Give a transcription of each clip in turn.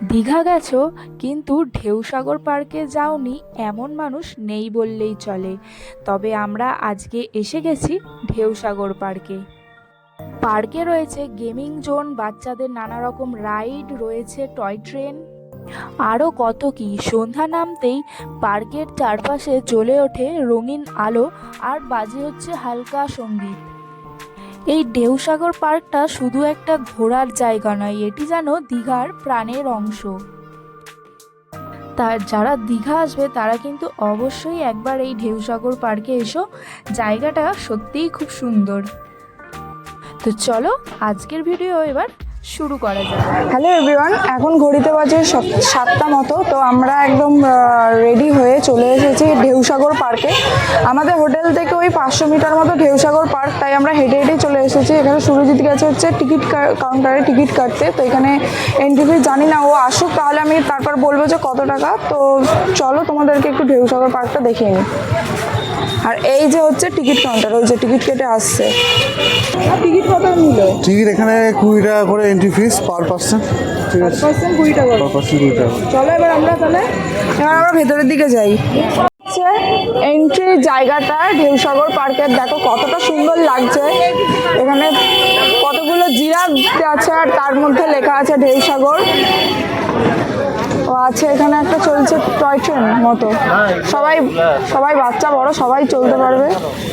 দীঘা গেছো কিন্তু ঢেউসাগর পার্কে যাওনি এমন মানুষ নেই বললেই চলে। তবে আমরা আজকে এসে গেছি ঢেউসাগর পার্কে। পার্কে রয়েছে গেমিং জোন, বাচ্চাদের নানা রকম রাইড রয়েছে, টয় ট্রেন, আরও কত কি। সন্ধ্যা নামতেই পার্কের চারপাশে জ্বলে ওঠে রঙিন আলো আর বাজে হচ্ছে হালকা সঙ্গীত। এই ঢেউসাগর পার্কটা শুধু একটা ঘোরার জায়গা নয়, এটি যেন দীঘার প্রাণের অংশ। তার যারা দীঘা আসবে তারা কিন্তু অবশ্যই একবার এই ঢেউসাগর পার্কে এসো, জায়গাটা সত্যিই খুব সুন্দর। তো চলো আজকের ভিডিও এবার শুরু করা যাক। হ্যালো এভরিওয়ান, এখন ঘড়িতে বাজে 7টা মতো। তো আমরা একদম রেডি হয়ে চলে এসেছি ঢেউসাগর পার্কে। আমাদের হোটেল থেকে ওই 500 মিটার মতো ঢেউসাগর পার্ক, তাই আমরা হেঁটে হেঁটেই চলে এসেছি। এখানে সুরজিৎ গেছে হচ্ছে টিকিট কাউন্টারে টিকিট কাটতে। তো এখানে এন্ট্রি ফি জানি না, ও আসুক তাহলে আমি তারপর বলবো যে কত টাকা। তো চলো তোমাদেরকে একটু ঢেউসাগর পার্কটা দেখিয়ে নিই। আর এই যে হচ্ছে টিকিট কাউন্টার, ওই যে টিকিট কেটে আসছে। টিকিট কত নিল? টিকিট এখানে 20 টাকা করে এন্ট্রি ফিস পার পার্সন। ঠিক আছে, 20 টাকা। পার পার্সন 20 টাকা। চলো এবার আমরা ভেতরের দিকে যাই। এন্ট্রি জায়গাটা ঢেউসাগর পার্কের, দেখো কতটা সুন্দর লাগছে। এখানে কতগুলো জিরাফ আছে আর তার মধ্যে লেখা আছে ঢেউসাগর। ও আছে এখানে একটা চলছে টয় ট্রেন মতো, সবাই বাচ্চা বড় সবাই চলতে পারবে।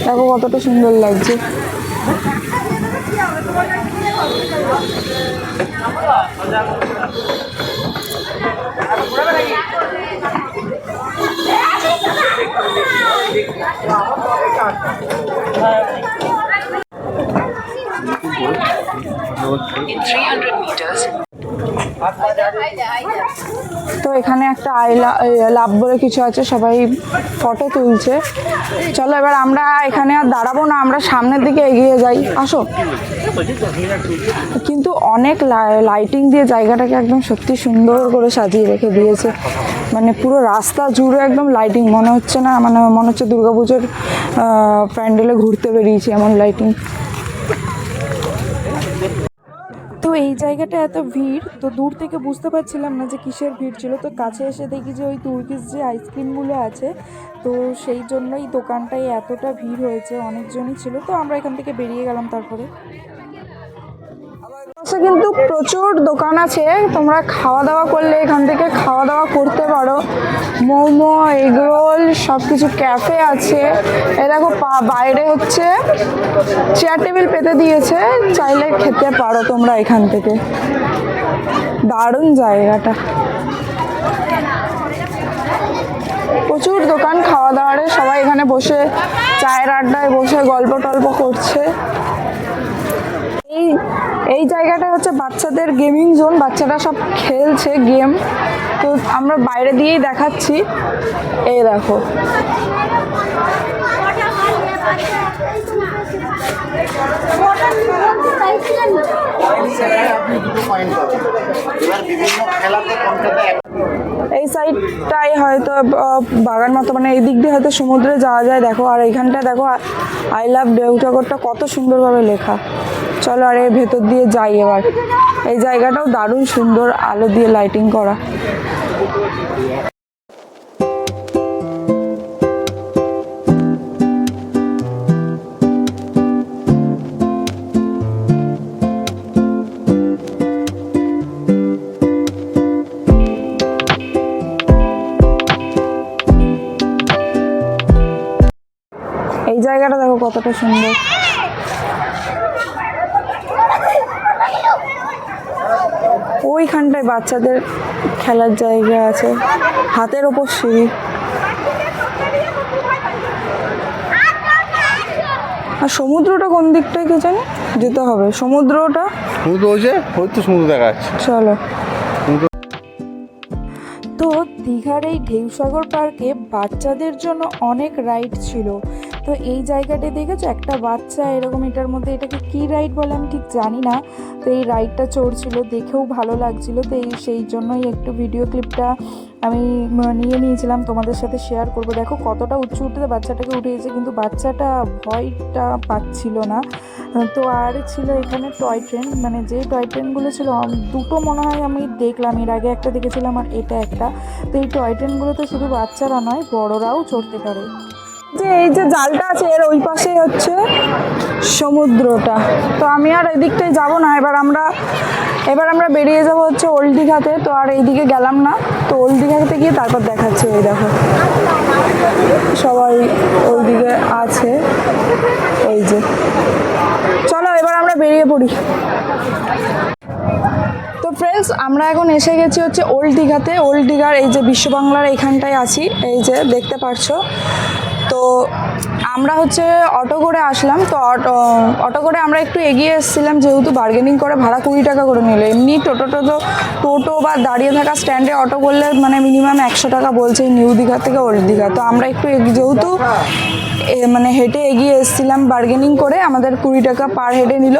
দেখো কতটা সুন্দর লাগছে। In 300 meters. তো এখানে একটা লাভ বলে কিছু আছে, সবাই ফটো তুলছে। চলো এবার আমরা এখানে আর দাঁড়াবো না, আমরা সামনের দিকে এগিয়ে যাই, আসো। কিন্তু অনেক লাইটিং দিয়ে জায়গাটাকে একদম সত্যি সুন্দর করে সাজিয়ে রেখে দিয়েছে। মানে পুরো রাস্তা জুড়ে একদম লাইটিং, মনে হচ্ছে না, মনে হচ্ছে দুর্গাপুজোর প্যান্ডেলে ঘুরতে বেরিয়েছি, এমন লাইটিং। তো এই জায়গাটা এত ভিড়, তো দূর থেকে বুঝতে পারছিলাম না যে কিসের ভিড় ছিল। তো কাছে এসে দেখি যে ওই তুর্কিশ যে আইসক্রিমগুলো আছে, তো সেই জন্যই দোকানটায় এতটা ভিড় হয়েছে, অনেকজনই ছিল। তো আমরা এখান থেকে বেরিয়ে গেলাম তারপরে। কিন্তু প্রচুর দোকান আছে, তোমরা খাওয়া দাওয়া করলে এখান থেকে খাওয়া দাওয়া করতে পারো। মোমো, এগরোল, সব কিছু, ক্যাফে আছে। এ দেখো বাইরে হচ্ছে চেয়ার টেবিল পেতে দিয়েছে, চাইলে খেতে পারো তোমরা এখান থেকে। দারুণ জায়গাটা, প্রচুর দোকান খাওয়া দাওয়ারে। সবাই এখানে বসে চায়ের আড্ডায় বসে গল্প টল্প করছে। এই জায়গাটা হচ্ছে বাচ্চাদের গেমিং জোন, বাচ্চারা সব খেলছে গেম। তো আমরা বাইরে দিয়েই দেখাচ্ছি, এই দেখো। এই সাইডটাই হয়তো বাগান মতো, মানে এই দিক দিয়ে হয়তো সমুদ্রে যাওয়া যায়। দেখো, আর এইখানটা দেখো আই লাভ ঢেউসাগরটা কত সুন্দরভাবে লেখা। চলো আর এর ভেতর দিয়ে যাই এবার। এই জায়গাটাও দারুণ সুন্দর, আলো দিয়ে লাইটিং করা। এই জায়গাটা দেখো কতটা সুন্দর। ওইখানটায় বাচ্চাদের খেলার জায়গা আছে, হাতের ওপর সিঁড়ি। আর সমুদ্রটা কোন দিকটায় কে জানি, যেতে হবে সমুদ্রটা। সমুদ্র ওই তো সমুদ্র দেখা যাচ্ছে। চলো। তো দীঘার এই ঢেউসাগর পার্কে বাচ্চাদের জন্য অনেক রাইড ছিল। তো এই জায়গাটা দেখেছো, একটা বাচ্চা এরকম এটার মধ্যে, এটাকে কি রাইড বলে আমি ঠিক জানি না। তো এই রাইডটা চড়ছিল, দেখেও ভালো লাগছিল। তো সেই জন্যই একটু ভিডিও ক্লিপটা আমি নিয়ে নিয়েছিলাম, তোমাদের সাথে শেয়ার করব। দেখো কতটা উঠতে বাচ্চাটাকে উঠিয়েছে, কিন্তু বাচ্চাটা ভয়টা পাচ্ছিল না। তো আর ছিল এখানে টয় ট্রেন, মানে যে টয় ট্রেনগুলো ছিল দুটো মনে হয় আমি দেখলাম, এর আগে একটা দেখেছিলাম আর এটা একটা। তো এই টয় ট্রেনগুলোতে শুধু বাচ্চারা নয়, বড়রাও চড়তে পারে। যে এই যে জালটা আছে এর ওই পাশেই হচ্ছে সমুদ্রটা। তো আমি আর এদিকটায় যাব না, এবার আমরা বেরিয়ে যাব হচ্ছে ওল্ড দীঘাতে। তো আর এইদিকে গেলাম না, তো ওল্ড দীঘাতে গিয়ে তারপর দেখাচ্ছি। ওই দেখো সবাই ওইদিকে আছে, ওই যে। চলো এবার আমরা বেরিয়ে পড়ি। তো ফ্রেন্ডস, আমরা এখন এসে গেছি হচ্ছে ওল্ড দীঘাতে। ওল্ড দীঘার এই যে বিশ্ব বাংলার এইখানটায় আছি, এই যে দেখতে পারছো। তো আমরা হচ্ছে অটো করে আসলাম। তো অটো করে আমরা একটু এগিয়ে এসেছিলাম, যেহেতু বার্গেনিং করে ভাড়া 20 টাকা করে নিল। এমনি টোটো বা দাঁড়িয়ে থাকা স্ট্যান্ডে অটো করলে মানে মিনিমাম 100 টাকা বলছে নিউ দীঘা থেকে ওল্ড দীঘা। তো আমরা একটু যেহেতু মানে হেঁটে এগিয়ে এসেছিলাম বার্গেনিং করে, আমাদের 20 টাকা পার হেডে নিল।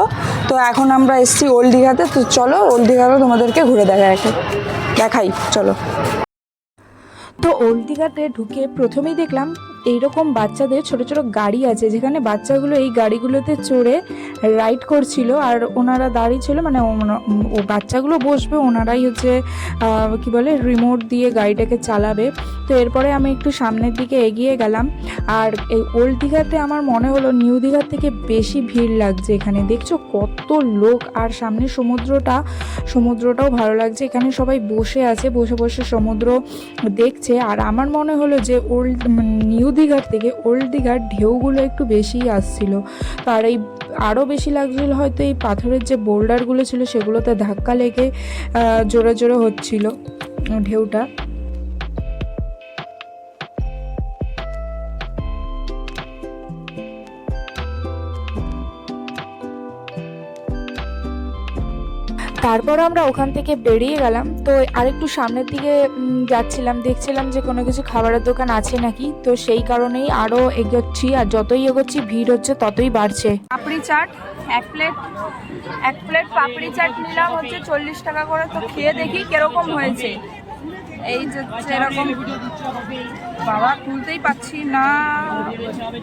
তো এখন আমরা এসেছি ওল্ড দীঘাতে। তো চলো ওল্ড দীঘাতে তোমাদেরকে ঘুরে দেখাই চলো। তো ওল্ড দীঘাতে ঢুকে প্রথমেই দেখলাম এইরকম বাচ্চাদের ছোট ছোট গাড়ি আছে, যেখানে বাচ্চাগুলো এই গাড়িগুলোতে চড়ে রাইড করছিল। আর ওনারা দাঁড়িয়ে ছিল, মানে ও বাচ্চাগুলো বসবে, ওনারাই হচ্ছে কি বলে রিমোট দিয়ে গাড়িটাকে চালাবে। তো এরপরে আমি একটু সামনের দিকে এগিয়ে গেলাম। আর এই ওল্ড দীঘাতে আমার মনে হলো নিউ দীঘার থেকে বেশি ভিড় লাগছে। এখানে দেখছো কত লোক, আর সামনে সমুদ্রটাও ভালো লাগছে। এখানে সবাই বসে আছে, বসে বসে সমুদ্র দেখছে। আর আমার মনে হলো যে নিউ দীঘার থেকে ওল্ড দীঘার ঢেউগুলো একটু বেশিই আসছিল। তো আর এই আরও বেশি লাগছিল হয়তো এই পাথরের যে বোল্ডারগুলো ছিল সেগুলোতে ধাক্কা লেগে জোরে জোরে হচ্ছিল ঢেউটা। তারপর আমরা ওখান থেকে বেরিয়ে গেলাম। তো আরেকটু সামনের দিকে যাচ্ছিলাম, দেখছিলাম যে কোনো কিছু খাবারের দোকান আছে নাকি। তো সেই কারণেই আরও এগোচ্ছি, আর যতই এগোচ্ছি ভিড় হচ্ছে ততই বাড়ছে। পাপড়ি চাট এক প্লেট পাপড়ি চাট নিলাম হচ্ছে 40 টাকা করে। তো খেয়ে দেখি কিরকম হয়েছে। এই যে এরকম, বাবা তুলতেই পাচ্ছি না,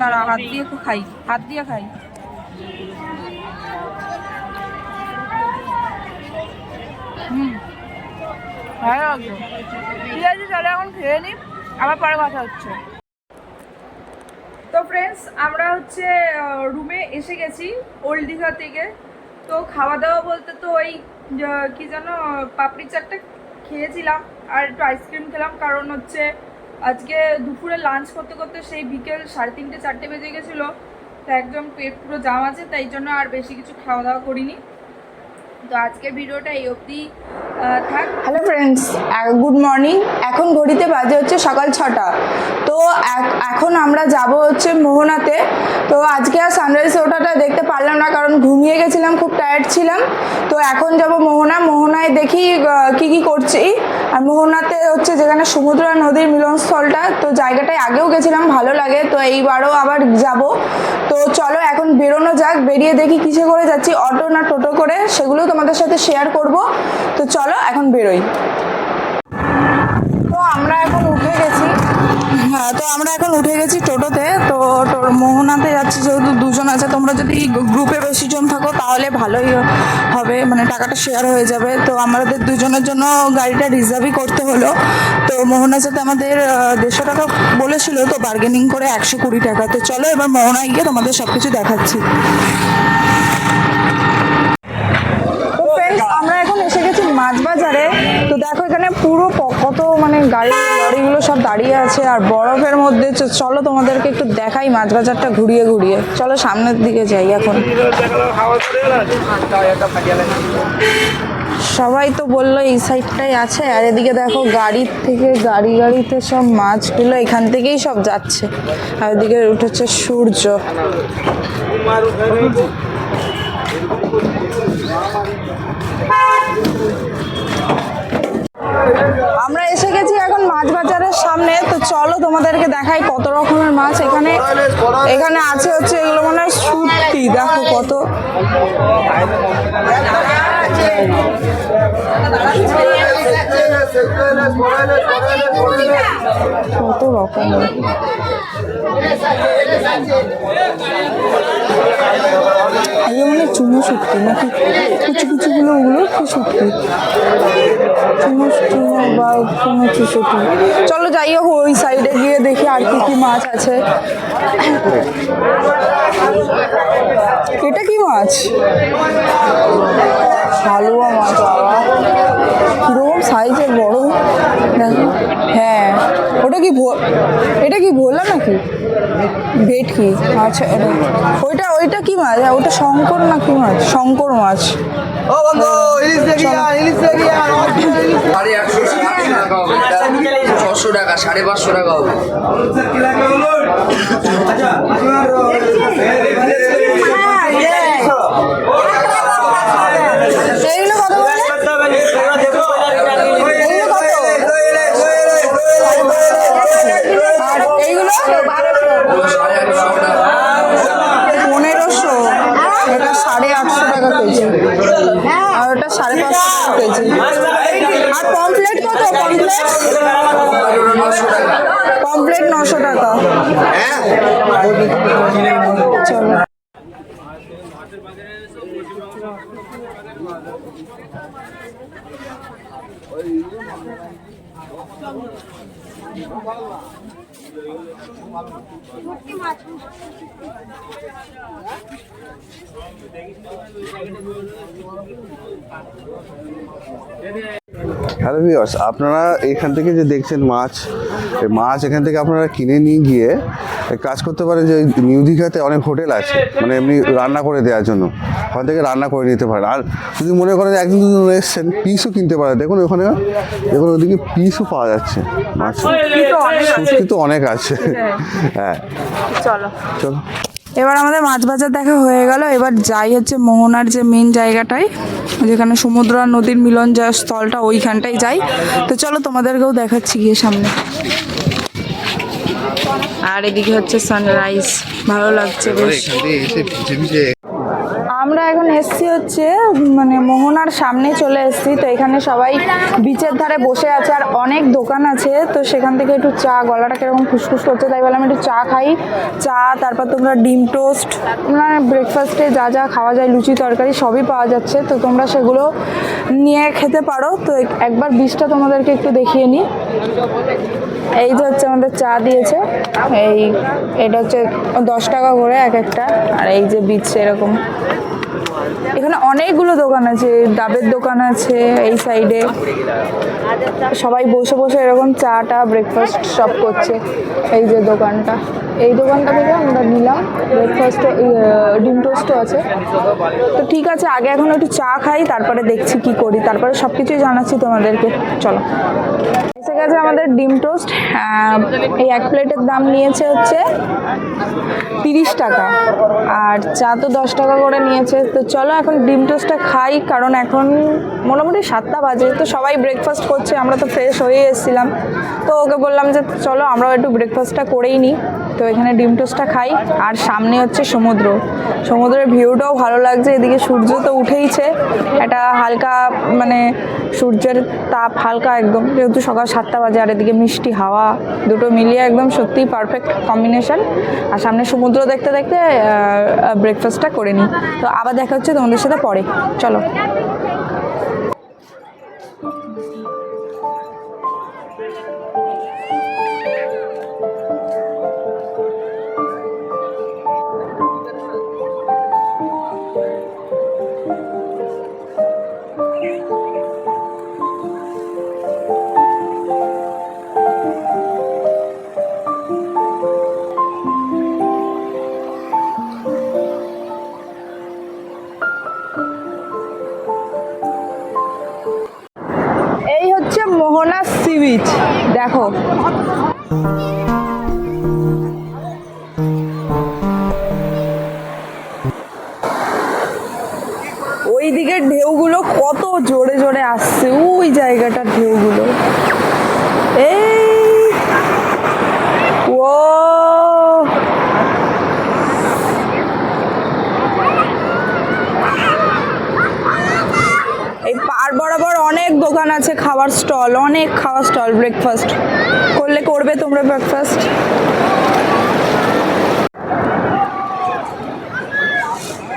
তারা হাত দিয়ে খাই। ভালো লাগলো। ঠিক আছে, চলো এখন খেয়ে নিই, আবার পরে কথা হচ্ছে। তো ফ্রেন্ডস, আমরা হচ্ছে রুমে এসে গেছি ওল্ড দীঘা থেকে। তো খাওয়া দাওয়া বলতে তো ওই কি যেন পাপড়ি চাটটা খেয়েছিলাম, আর একটু আইসক্রিম খেলাম। কারণ হচ্ছে আজকে দুপুরে লাঞ্চ করতে করতে সেই বিকেল 3:30 4টে বেজে গেছিলো। তো একদম পেট পুরো জাম আছে, তাই জন্য আর বেশি কিছু খাওয়া দাওয়া করিনি। তো আজকের ভিডিওটা এই অবধি থাক। Hello friends, good morning. এখন ঘড়িতে বাজে হচ্ছে সকাল 6টা। তো এখন আমরা যাব হচ্ছে মোহনাতে। তো আজকে আর সানরাইজ ওঠাটা দেখতে পারলাম না, কারণ ঘুমিয়ে গেছিলাম, খুব টায়ার্ড ছিলাম। তো এখন যাব মোহনায় দেখি কি করছি। আর মোহনাতে হচ্ছে যেখানে সমুদ্র আর নদীর মিলনস্থলটা, তো জায়গাটায় আগেও গেছিলাম, ভালো লাগে। তো এইবারও আবার যাব। তো চলো এখন বেরোনো যাক, বেরিয়ে দেখি কিসে করে যাচ্ছি, অটো না টোটো করে, সেগুলো তোমাদের সাথে শেয়ার করব। তো চলো এখন বেরোই। তো আমরা এখন উঠে গেছি টোটোতে। তো মোহনাতে যাচ্ছি, যেহেতু দুজন আছে। তোমরা যদি গ্রুপে বেশি জন থাকো তাহলে ভালোই হবে, মানে টাকাটা শেয়ার হয়ে যাবে। তো আমাদের দুজনের জন্য গাড়িটা রিজার্ভই করতে হলো। তো মোহনার সাথে আমাদের 150 টাকা বলেছিল, তো বার্গেনিং করে 120 টাকা। তো চলো এবার মোহনায় গিয়ে তোমাদের সব কিছু দেখাচ্ছি। আমরা এখন এসে গেছি মাছ বাজারে। তো দেখো এখানে পুরো কত মানে লরিগুলো সব দাঁড়িয়ে আছে, আর বরফের মধ্যে। চলো তোমাদেরকে একটু দেখাই মাছ বাজারটা ঘুরিয়ে চলো সামনের দিকে যাই। এখন সবাই তো বললো এই সাইডটাই আছে, আর এদিকে দেখো গাড়িতে সব মাছগুলো এখান থেকেই সব যাচ্ছে। আর এদিকে উঠেছে সূর্য। আমরা এসে গেছি এখন মাছ বাজারের সামনে। তো চলো তোমাদেরকে দেখাই কত রকমের মাছ এখানে। এখানে আছে হচ্ছে এগুলো মনে হয় শুটকি, দেখো কত কত রকমের। এগুলো মানে চুনো শুটকি নাকি কুচি কুচিগুলো, ওগুলো কি শুটকি, চুনো চুনো বা চুনো শুটকি। চলো যাই হোক ওই সাইডে গিয়ে দেখি আর কি কি মাছ আছে। এটা কি মাছ? হালুয়া মাছ, বাবা কিরকম সাইজের বড় দেখো। হ্যাঁ ওটা কি এটা কি ভোলা নাকি ভেটকি? আচ্ছা ওইটা ওইটা কি মাছ? হ্যাঁ ওটা শঙ্কর না কি মাছ? শঙ্কর মাছ। ও বন্ধু ইলিশ দেখি ইলিশ দেখি 600 টাকা 550 টাকা হবে। এইগুলো কত বলে? এইগুলো কত? আর এইগুলো 1500, এটা 850 টাকা কেজি, আর ওটা 550 টাকা কেজি। আর পমফ্লেট কত? পমফ্লেট 900 টাকা। চলো হ্যালো ভিউয়ার্স, আপনারা এখান থেকে যে দেখছেন মাছ, এই মাছ এখান থেকে আপনারা কিনে নিয়ে গিয়ে এক কাজ করতে পারেন যে নিউ দীঘাতে অনেক হোটেল আছে, মানে এমনি রান্না করে দেওয়ার জন্য, ওখান থেকে রান্না করে নিতে পারেন। আর যদি মনে করেন যে একদিন দুদিন এসছেন, পিসও কিনতে পারেন। দেখুন ওখানে, দেখুন ওদিকে পিসও পাওয়া যাচ্ছে মাছ, শুটকি তো অনেক আছে। হ্যাঁ চলো চলো। এবার আমাদের মাছ বাজার দেখা হয়ে গেল। এবার যাই হচ্ছে মোহনার যে মেন জায়গাটায়, যেখানে সমুদ্র আর নদীর মিলন যা স্থলটা, ওইখানটাই যাই। তো চলো তোমাদেরকেও দেখাচ্ছি গিয়ে সামনে। আর এদিকে হচ্ছে সানরাইজ, ভালো লাগছে বেশ। আমরা এখন এসছি হচ্ছে মানে মোহনার সামনে চলে এসছি। তো এখানে সবাই বিচের ধারে বসে আছে আর অনেক দোকান আছে। তো সেখান থেকে একটু চা, গলাটা কিরকম ফুসফুস করছে, তাই বললাম একটু চা খাই। চা, তারপর তোমরা ডিম টোস্ট, মানে ব্রেকফাস্টে যা যা খাওয়া যায়, লুচি তরকারি সবই পাওয়া যাচ্ছে। তো তোমরা সেগুলো নিয়ে খেতে পারো। তো একবার বিচটা তোমাদেরকে একটু দেখিয়ে নিই। এই যে হচ্ছে আমাদের চা দিয়েছে, এটা হচ্ছে 10 টাকা করে এক একটা। আর এই যে বিচ এরকম, এখানে অনেকগুলো দোকান আছে, ডাবের দোকান আছে এই সাইডে। সবাই বসে বসে এরকম চাটা ব্রেকফাস্ট সব করছে। এই যে দোকানটা, এই দোকানটা থেকে আমরা নিলাম ব্রেকফাস্ট, ডিম টোস্টও আছে। তো ঠিক আছে, আগে এখন একটু চা খাই, তারপরে দেখছি কি করি, তারপরে সব কিছুই জানাচ্ছি তোমাদেরকে। চলো, এসে গেছে আমাদের ডিম টোস্ট। এই এক প্লেটের দাম নিয়েছে হচ্ছে 30 টাকা, আর চা তো 10 টাকা করে নিয়েছে। তো চলো এখন ডিম টোস্টটা খাই, কারণ এখন মোটামুটি 7টা বাজে। তো সবাই ব্রেকফাস্ট করছে, আমরা তো ফ্রেশ হয়ে এসেছিলাম। তো ওকে বললাম যে চলো আমরাও একটু ব্রেকফাস্টটা করেই নিই। তো এখানে ডিম টোস্টটা খাই, আর সামনে হচ্ছে সমুদ্র, সমুদ্রের ভিউটাও ভালো লাগছে। এদিকে সূর্য তো উঠেইছে, একটা হালকা মানে সূর্যের তাপ হালকা একদম, যেহেতু সকাল 7টা বাজে, আর এদিকে মিষ্টি হাওয়া, দুটো মিলিয়ে একদম সত্যিই পারফেক্ট কম্বিনেশন। আর সামনে সমুদ্র দেখতে দেখতে ব্রেকফাস্টটা করে নিই। তো আবার দেখা হচ্ছে তোমাদের সাথে পরে, চলো। এই হচ্ছে মোহনা সি বিচ, দেখো ওই দিকের ঢেউগুলো কত জোরে জোরে আসছে, ওই জায়গাটার ঢেউগুলো। এই বরাবর অনেক দোকান আছে, খাবার স্টল, অনেক খাবার স্টল। ব্রেকফাস্ট করবে তোমরা ব্রেকফাস্ট।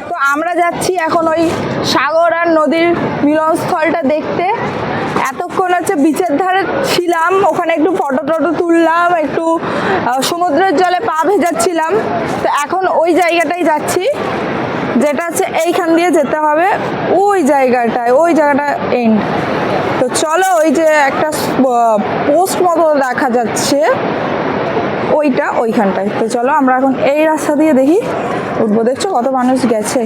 তো আমরা যাচ্ছি এখন ওই সাগর আর নদীর মিলনস্থলটা দেখতে। এতক্ষণ হচ্ছে বিচের ধারে ছিলাম, ওখানে একটু ফটো টটো তুললাম, একটু সমুদ্রের জলে পা ভেজাচ্ছিলাম। তো এখন ওই জায়গাটাই যাচ্ছি, যেটা হচ্ছে এইখান দিয়ে যেতে হবে ওই জায়গাটা এন্ড। তো চলো, ওই যে একটা পোস্ট মতো দেখা যাচ্ছে ওইখানটায়। তো চলো আমরা এখন এই রাস্তা দিয়ে দেখি উঠবো। দেখছো কত মানুষ গেছে।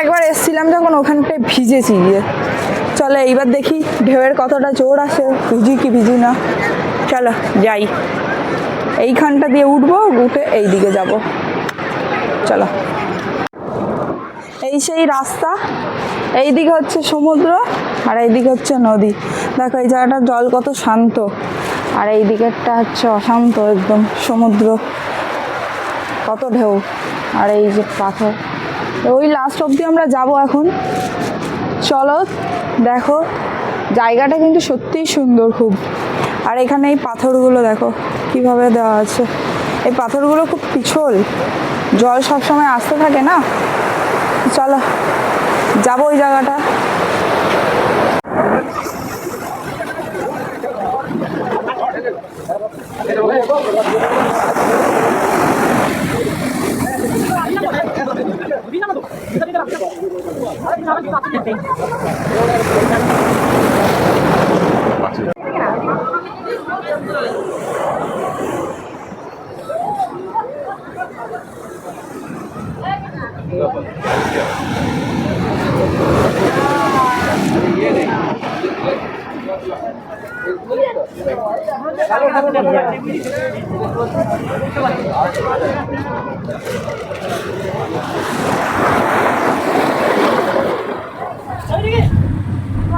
একবার এসছিলাম যখন ওখানটায় ভিজেছি গিয়ে। চলো এইবার দেখি ঢেউয়ের কতটা জোর আছে, ভিজি কি ভিজি না। চলো যাই, এইখানটা দিয়ে উঠবো, উঠে এই দিকে যাব। চলো, এই সেই রাস্তা। এইদিকে হচ্ছে সমুদ্র আর এইদিকে হচ্ছে নদী। দেখো এই জায়গাটার জল কত শান্ত, আর এই দিকেরটা হচ্ছে অশান্ত একদম সমুদ্র, কত ঢেউ আর এই যে পাথর। ওই লাস্ট অবধি আমরা যাব এখন। চলো দেখো, জায়গাটা কিন্তু সত্যিই সুন্দর খুব। আর এখানে এই পাথরগুলো দেখো কিভাবে দেওয়া আছে। এই পাথরগুলো খুব পিছল, জল সবসময় আসতে থাকে না। চলো যাবো ওই জায়গাটা।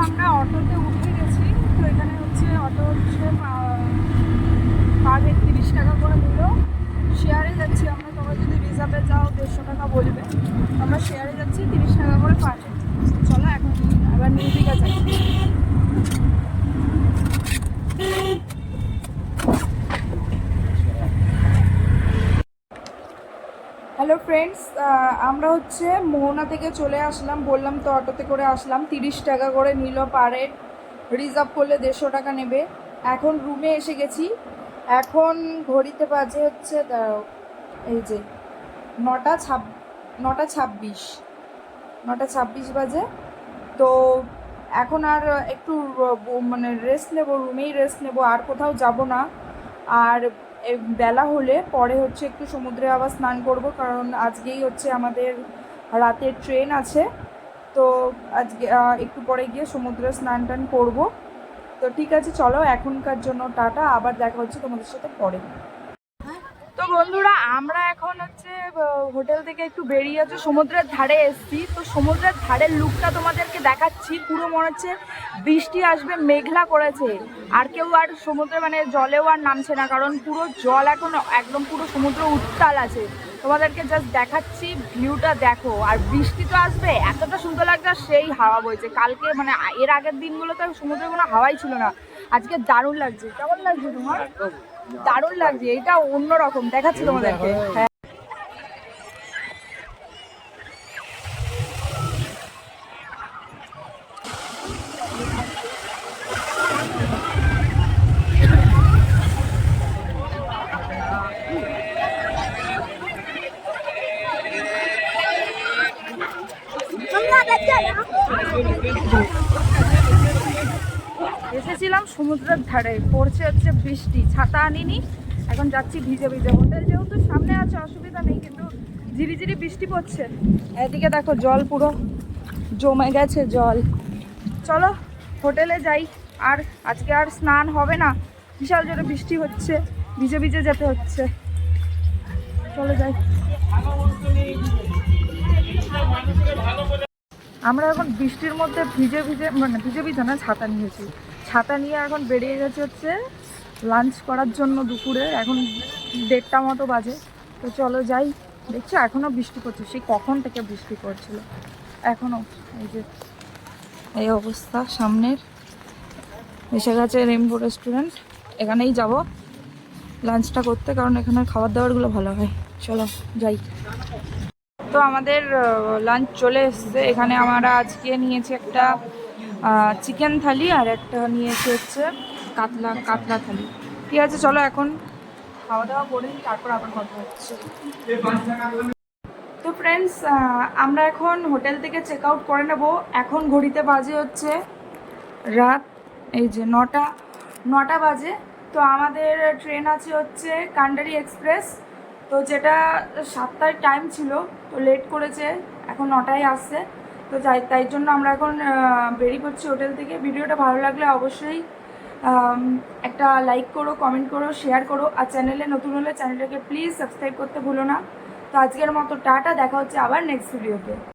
আমরা অটোতে উঠে গেছি। তো এখানে হচ্ছে অটো হচ্ছে পার হেড 30 টাকা করে নিল। শেয়ারে যাচ্ছি আমরা, তোমরা যদি রিজার্ভে যাও 150 টাকা বলবে। আমরা শেয়ারে যাচ্ছি 30 টাকা করে পার হেড। চলো এখন আবার নিউ দীঘা যাই। হ্যালো ফ্রেন্ডস, আমরা হচ্ছে মোহনা থেকে চলে আসলাম। বললাম তো অটোতে করে আসলাম, 30 টাকা করে নিল পার হেড। রিজার্ভ করলে 150 টাকা নেবে। এখন রুমে এসে গেছি। এখন ঘড়িতে বাজে হচ্ছে এই যে 9:26 বাজে। তো এখন আর একটু মানে রেস্ট নেবো, রুমেই রেস্ট নেবো, আর কোথাও যাব না। আর বেলা হলে পরে হচ্ছে একটু সমুদ্রে আবার স্নান করব, কারণ আজকেই হচ্ছে আমাদের রাতের ট্রেন আছে। তো আজকে একটু পরে গিয়ে সমুদ্রে স্নান টান করবো। তো ঠিক আছে, চলো এখনকার জন্য টাটা, আবার দেখা হচ্ছে তোমাদের সাথে পরে। তো বন্ধুরা, আমরা এখন হচ্ছে হোটেল থেকে একটু বেরিয়ে আছে, সমুদ্রের ধারে এসেছি। তো সমুদ্রের ধারের লুকটা তোমাদেরকে দেখাচ্ছি। পুরো মনে হচ্ছে বৃষ্টি আসবে, মেঘলা করেছে। আর কেউ আর সমুদ্রে মানে জলেও আর নামছে না, কারণ পুরো জল এখন একদম পুরো সমুদ্র উত্তাল আছে। তোমাদেরকে জাস্ট দেখাচ্ছি, ভিউটা দেখো। আর বৃষ্টি তো আসবে, এতটা সুন্দর লাগছে। সেই হাওয়া বইছে, কালকে মানে এর আগের দিনগুলোতে সমুদ্রে কোনো হাওয়াই ছিল না। আজকে দারুণ লাগছে। কেমন লাগছে তোমার? দারুণ লাগছে, এটা অন্যরকম দেখাচ্ছি তোমাদেরকে। হ্যাঁ, এসেছিলাম সমুদ্রের ধারে, পড়ছে হচ্ছে বৃষ্টি, ছাতা আনিনি, এখন যাচ্ছি ভিজে ভিজে। হোটেল যেহেতু সামনে আছে অসুবিধা নেই, কিন্তু ঝিরিঝিরি বৃষ্টি পড়ছে। এদিকে দেখো জল পুরো জমে গেছে জল। চলো হোটেলে যাই। আর আজকে আর স্নান হবে না, বিশাল জোরে বৃষ্টি হচ্ছে, ভিজে ভিজে যেতে হচ্ছে। চলো যাই। আমরা এখন বৃষ্টির মধ্যে ভিজে ভিজে না, ছাতা নিয়েছি। ছাতা নিয়ে এখন বেরিয়ে গেছে হচ্ছে লাঞ্চ করার জন্য দুপুরে। এখন 1:30 মতো বাজে। তো চলো যাই। দেখছো এখনও বৃষ্টি পড়ছে, সেই কখন থেকে বৃষ্টি পড়ছিল এখনও। এই যে এই অবস্থা সামনের। এসে গেছে রেইনবো রেস্টুরেন্ট, এখানেই যাব লাঞ্চটা করতে, কারণ এখানে খাবার দাবারগুলো ভালো হয়। চলো যাই। তো আমাদের লাঞ্চ চলে এসছে। এখানে আমরা আজকে নিয়েছি একটা চিকেন থালি আর একটা নিয়েছি হচ্ছে কাতলা থালি। ঠিক আছে, চলো এখন খাওয়া দাওয়া করে তারপর আবার কথা হচ্ছে। তো ফ্রেন্ডস, আমরা এখন হোটেল থেকে চেক আউট করে নেব। এখন ঘড়িতে বাজে হচ্ছে রাত এই যে 9টা বাজে। তো আমাদের ট্রেন আছে হচ্ছে কান্ডারি এক্সপ্রেস, তো যেটা 7টার টাইম ছিল, তো লেট করেছে, এখন 9টায় আসছে। তো তাই জন্য আমরা এখন বেরিয়ে পড়ছি হোটেল থেকে। ভিডিওটা ভালো লাগলে অবশ্যই একটা লাইক করো, কমেন্ট করো, শেয়ার করো, আর চ্যানেলে নতুন হলে চ্যানেলটাকে প্লিজ সাবস্ক্রাইব করতে ভুলো না। তো আজকের মতো টাটা, দেখা হচ্ছে আবার নেক্সট ভিডিওতে।